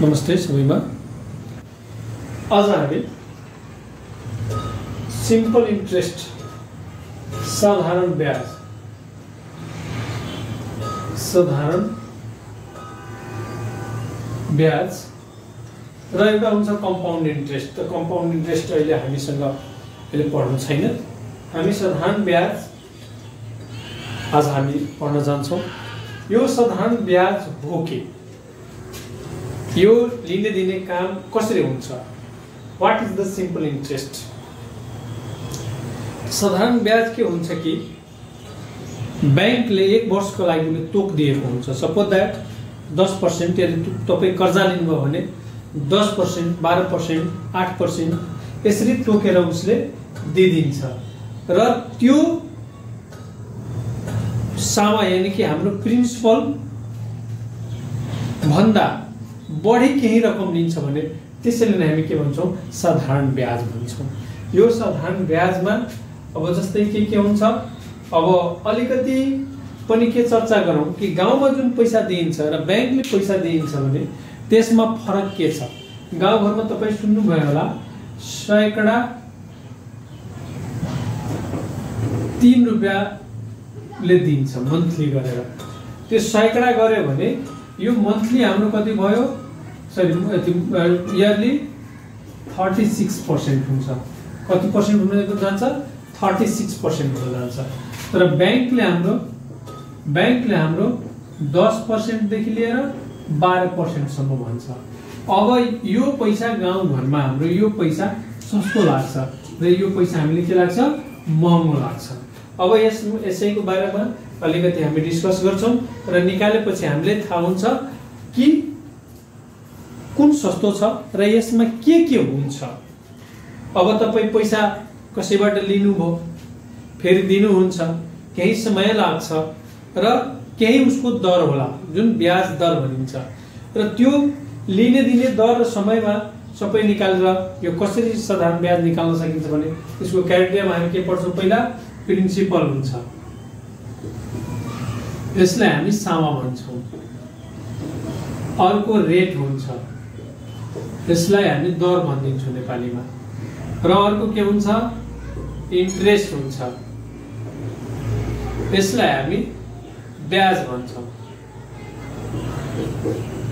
नमस्ते सबैमा। आज हामी सिम्पल इन्ट्रेस्ट साधारण ब्याज र एउटा हुन्छ कम्पाउन्ड इन्ट्रेस्ट। त कम्पाउन्ड इन्ट्रेस्ट अहिले हामीसँग अहिले पढ्नु छैन। हामी साधारण ब्याज आज हामी पढ्न जान्छौँ। यो साधारण ब्याज हो के, यो लिने दिने काम कसरी हुन्छ, what is the simple interest. साधारण ब्याज के हुन्छ कि बैंकले एक वर्षको लागि तोक दिएको हुन्छ। सपोज दैट 10% यदि तपाईँ कर्जा लिनुभयो भने 10%, 12%, 8% यसरी तोकेर उसले दिइदिन्छ र त्यो सामा यानी कि हाम्रो प्रिन्सिपल भन्दा बढी केही रकम लिन्छ भने त्यसैले नै हामी के भन्छौँ, साधारण ब्याज भन्छौँ। यो साधारण ब्याजमा अब जस्तै के हुन्छ, अब अलिकति पनि के चर्चा गरौँ कि गाउँमा जुन पैसा दिइन्छ र बैंकले पैसा दिइन्छ भने त्यसमा फरक के छ। गाउँघरमा तपाईँ सुन्नुभयो होला, सैकडा 3 रुपैयाँले दिन्छ मन्थली गरेर। त्यो सैकडा गर्यो भने यो मन्थली हाम्रो कति भयो, सरी इयरली 36% हुन्छ। कति पर्सेन्ट हुन जान्छ, 36% हुन जान्छ। तर बैंकले हाम्रो 10% देखि लिएर 12% सम्म भन्छ। अब यो पैसा गाउँघरमा हाम्रो यो पैसा सस्तो लाग्छ र यो पैसा हामीले के लाग्छ, महँगो लाग्छ। अब यसैको बारेमा अलिकति हामी डिस्कस गर्छौं र निकालेपछि हामीले थाहा हुन्छ कि कुन सस्तो छ र यसमा के हुन्छ। अब तपाईँ पैसा कसैबाट लिनुभयो, फेरि दिनुहुन्छ, केही समय लाग्छ र केही उसको दर होला जुन ब्याज दर भनिन्छ र त्यो लिने दिने दर र समयमा सबै निकालेर यो कसरी साधारण ब्याज निकाल्न सकिन्छ भने यसको क्राइटेरियामा हामी के पढ्छौँ, पहिला प्रिन्सिपल हुन्छ, यसलाई हामी सामा भन्छौँ। अर्को रेट हुन्छ, यसलाई हामी दर भनिदिन्छौँ नेपालीमा। र अर्को के हुन्छ, इन्ट्रेस्ट हुन्छ, यसलाई हामी ब्याज भन्छौँ।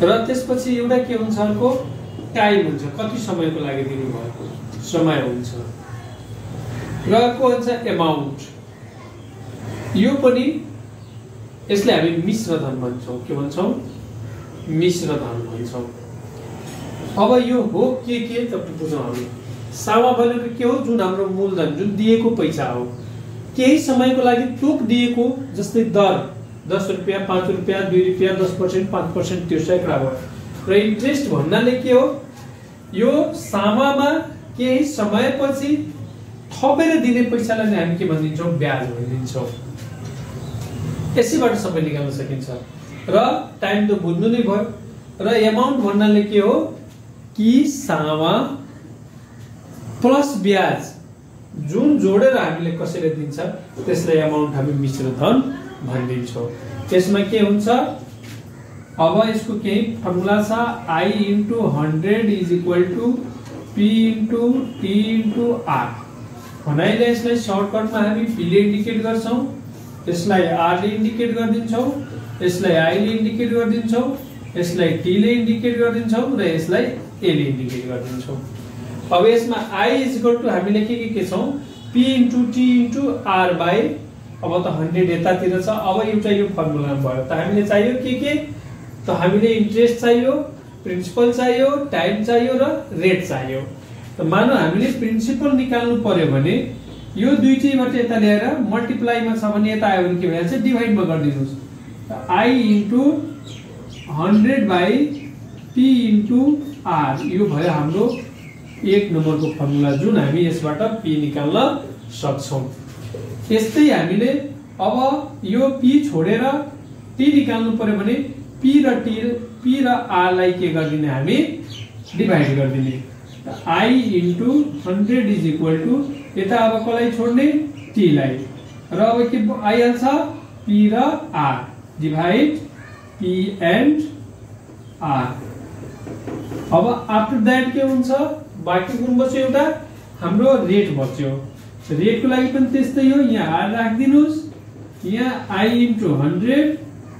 र त्यसपछि एउटा के हुन्छ, अर्को टाइम हुन्छ, कति समयको लागि दिनुभएको समय हुन्छ। र अर्को हुन्छ एमाउन्ट, यो पनि यसलाई हामी मिश्र धन भन्छौँ। के भन्छौँ, मिश्र धन भन्छौँ। अब यो हो के तपाईँ बुझौँ। हामी सामा भनेको के हो, जुन हाम्रो मूलधन जुन दिएको पैसा हो, केही समयको लागि तोक दिएको, जस्तै दर 10 रुपैयाँ, 5 रुपैयाँ, 2 रुपैयाँ, 10%, 5% त्यो सैकडा हो। र इन्ट्रेस्ट भन्नाले के हो, यो सामामा केही समयपछि थपेर दिने पैसालाई नै हामी के भनिदिन्छौँ, ब्याज भनिदिन्छौँ। यसैबाट सबै निकाल्न सकिन्छ। र टाइम त बुझ्नु नै भयो। र एमाउन्ट भन्नाले के हो कि सामा प्लस ब्याज जुन जोडेर हामीले कसैले दिन्छ त्यसलाई एमाउन्ट हामी मिश्र धन भनिदिन्छौँ। त्यसमा के हुन्छ, अब यसको केही फर्मुला छ, I × 100 = P × T × R। भनाइले यसलाई सर्टकटमा हामी P ले इन्डिकेट गर्छौँ, यसलाई R ले इन्डिकेट गरिदिन्छौँ, यसलाई I ले इन्डिकेट गरिदिन्छौँ, यसलाई T ले इन्डिकेट गरिदिन्छौँ र यसलाई A ले इन्डिकेट गरिदिन्छौँ। अब यसमा I = हामीले के छौँ, P × T × R बाई, अब त 100 यतातिर छ। अब एउटा यो फर्मुला भयो। त हामीले चाहियो के त हामीले इन्ट्रेस्ट चाहियो, प्रिन्सिपल चाहियो, टाइम चाहियो र रेट चाहियो। त मानौ हामीले प्रिन्सिपल निकाल्नु पर्यो भने यो दुईटैबाट यता ल्याएर मल्टिप्लाईमा छ भने यता आयो भने के भइहाल्छ, डिभाइडमा गरिदिनुस्। I × 100 बाई P × R, यो भयो हाम्रो 1 नम्बरको फर्मुला जुन हामी यसबाट P निकाल्न सक्छौँ। यस्तै हामीले अब यो P छोडेर T निकाल्नु पर्यो भने P र R लाई के गरिदिने, हामी डिभाइड गरिदिने। I × 100 = यता अब कसलाई छोड्ने, T लाई, र अब के आइहाल्छ, P र R divide P and R। अब आफ्टर दैट के हुन्छ बाँकी कुन बच्यो एउटा हाम्रो रेट बच्यो रेटको लागि पनि त्यस्तै हो यहाँ r राख्दिनुस् यहाँ I * 100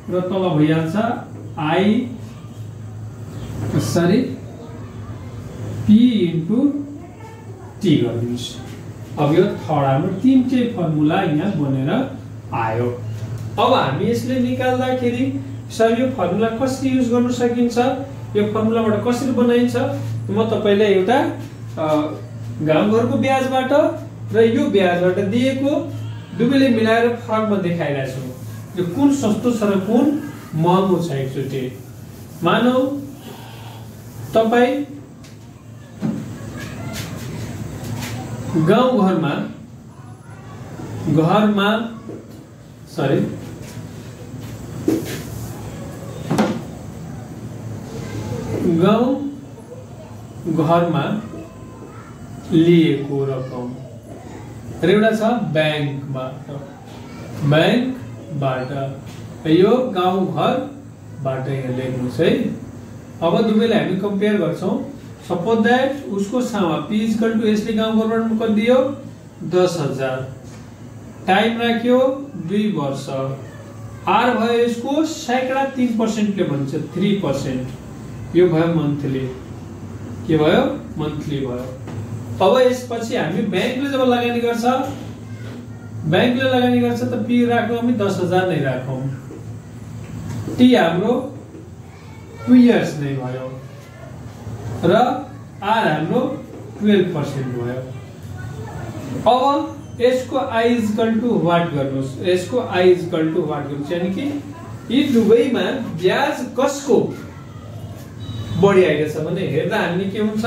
र तल भइहाल्छ P * T गर्दिनुस् अब यो थर्ड हाम्रो तीनटै फर्मुला यहाँ बनेर आयो अब हामी यसले निकाल्दाखेरि सर यो फर्मुला कसरी युज गर्न सकिन्छ यो फर्मुलाबाट कसरी बनाइन्छ म तपाईलाई एउटा गाउँघरको ब्याजबाट र यो ब्याजबाट दिएको दुवैले मिलाएर फर्ममा देखाइरहेछु यो कुन सस्तो छ र कुन महँगो छ एकचोटी मानौ तपाई गाउँघरमा गाउँघरमा लिएको रकम र एउटा छ ब्याङ्कबाट यो गाउँघरबाट यहाँ लेख्नुस् है अब दुवैलाई हामी कम्पेयर गर्छौं सपोज दैट उसको सामा P = यसले गाउँघरबाट कति दियो 10,000 टाइम राख्यो 2 वर्ष R भयो यसको सैकडा 3% ले भन्छ 3% यो भयो मन्थली के भयो मन्थली भयो अब यसपछि हामी ब्याङ्कले जब लगानी गर्छ त P राखौं हामी 10,000 नै राखौं T हाम्रो 2 इयर्स नै भयो र R हाम्रो 12% भयो अब यसको I = व्हाट गर्नुस् यसको I = व्हाट गर्नुस् यानी कि यी दुवैमा ब्याज कसको बढी आइरहेछ भने हेर्दा हामी के हुन्छ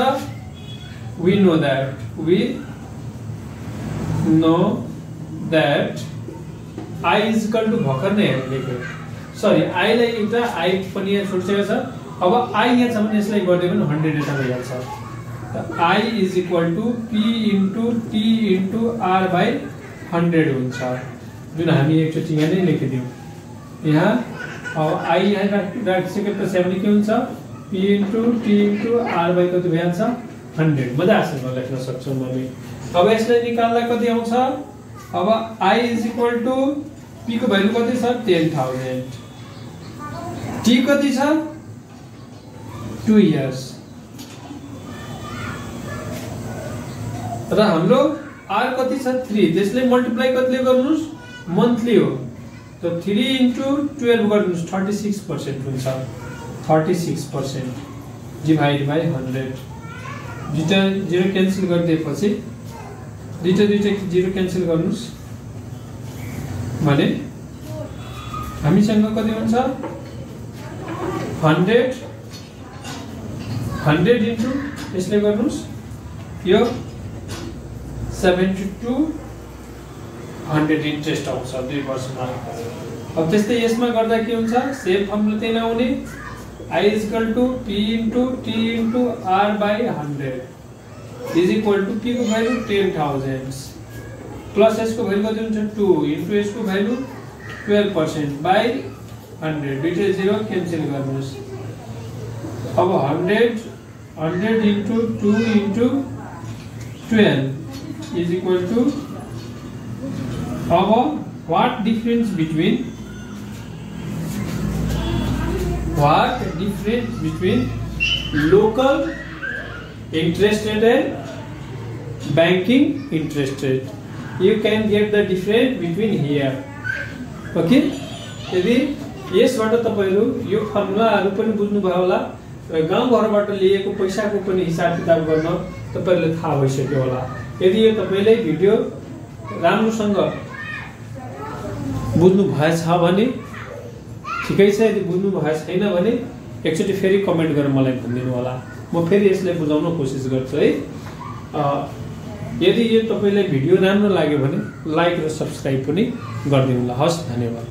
we know that I = भर्खर नै लेख्यो सरी I लाई एउटा I पनि यहाँ छुट्टिएको छ अब I यहाँ छ भने यसलाई गर्दै पनि 100 यता भइहाल्छ I = P * T * R / 100 हुन्छ जुन हामी एकचोटी यहाँ नै लेखिदियौ यहाँ अब I यहाँ राखिसकेपछि हामीले के हुन्छ P * T * R / कति भइहाल्छ 100 मजासँग लेख्न सक्छौं हामी अब यसलाई निकाल्दा कति आउँछ अब I = P को भ्यालु कति छ 10,000 T कति छ 2 इयर्स र हाम्रो R कति छ 3 त्यसले मल्टिप्लाई कतिले गर्नुस् मन्थली हो त 3 * 12 गर्नुस् 36% हुन्छ 36% डिवाइड बाइ 100 दुईटा 0 क्यान्सल गरिदिएपछि दुईटा 0 क्यान्सल गर्नुस् भने हामीसँग कति हुन्छ 100 इन्टु यसले गर्नुस् यो 7200 इन्ट्रेस्ट आउँछ 2 वर्षमा अब त्यस्तै यसमा गर्दा के हुन्छ सेम फर्मुला त्यही आउने I = P * T * R / 100 = P को भ्यालु 10,000 प्लस यसको भ्यालु कति हुन्छ 2 इन्टु यसको भ्यालु 12% बाइ 100 दुईटा 0 क्यान्सल गर्नुस् अब 100 इन्टु 2 इन्टु 12 = अब what difference between local interest rate and banking interest rate you can get the difference between here okay यदि यसबाट तपाईहरु यो फर्मुलाहरु पनि बुझ्नु भयो होला र गाउँघरबाट लिएको पैसाको पनि हिसाब किताब गर्न तपाईहरुले थाहा भइसक्यो होला यदि यो तपाईले भिडियो राम्रोसँग बुझ्नु भएछ भने ठिकै छ यदि बुझ्नु भएछ छैन भने एकचोटी फेरि कमेन्ट गरेर मलाई भनिदिनु होला म फेरि यसलाई बुझाउन कोसिस गर्छु है यदि यो तपाईलाई भिडियो राम्रो लाग्यो भने लाइक र सब्स्क्राइब पनि गरिदिनु होला हस् धन्यवाद